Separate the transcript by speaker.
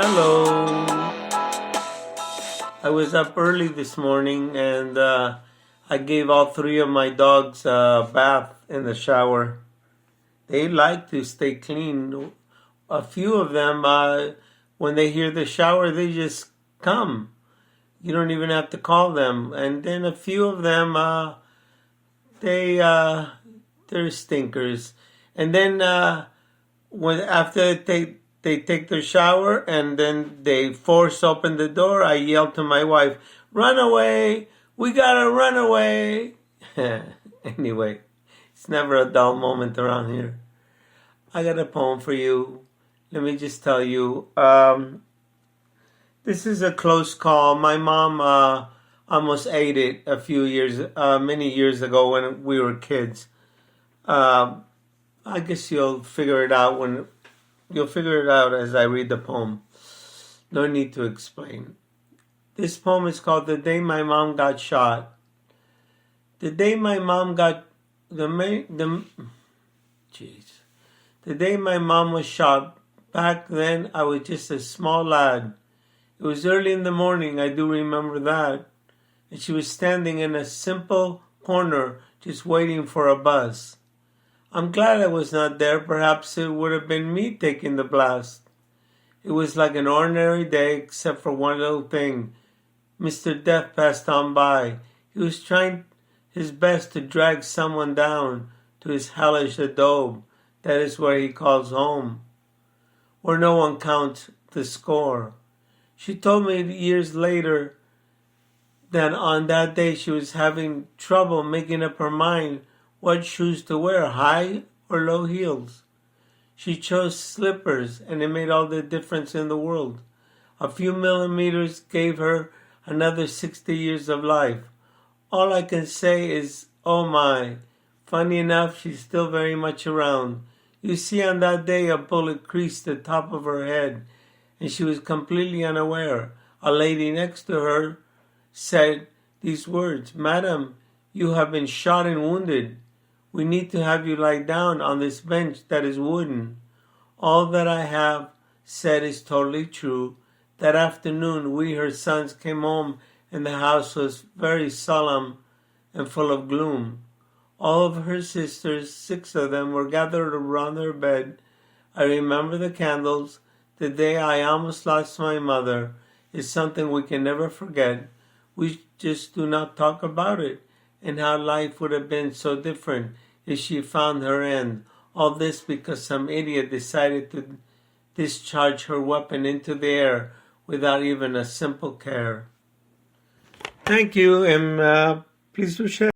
Speaker 1: Hello. I was up early this morning and I gave all three of my dogs a bath in the shower. They like to stay clean. A few of them, when they hear the shower, they just come. You don't even have to call them. And then a few of them, they're stinkers. And then when after they take their shower and then they force open the door, I yell to my wife, "Run away! We gotta run away!" Anyway, it's never a dull moment around here. I got a poem for you. Let me just tell you. This is a close call. My mom almost ate it many years ago when we were kids. I guess you'll figure it out as I read the poem. No need to explain. This poem is called "The Day My Mom Got Shot." The day my mom got the day my mom was shot. Back then, I was just a small lad. It was early in the morning, I do remember that. And she was standing in a simple corner, just waiting for a bus. I'm glad I was not there. Perhaps it would have been me taking the blast. It was like an ordinary day, except for one little thing. Mr. Death passed on by. He was trying his best to drag someone down to his hellish abode. That is where he calls home, where no one counts the score. She told me years later that on that day she was having trouble making up her mind what shoes to wear, high or low heels. She chose slippers, and it made all the difference in the world. A few millimeters gave her another 60 years of life. All I can say is, oh my. Funny enough, she's still very much around. You see, on that day, a bullet creased the top of her head, and she was completely unaware. A lady next to her said these words, "Madam, you have been shot and wounded. We need to have you lie down on this bench that is wooden." All that I have said is totally true. That afternoon, we, her sons, came home, and the house was very solemn and full of gloom. All of her sisters, 6 of them, were gathered around her bed. I remember the candles. The day I almost lost my mother is something we can never forget. We just do not talk about it, and how life would have been so different if she found her end. All this because some idiot decided to discharge her weapon into the air without even a simple care. Thank you, and please do share.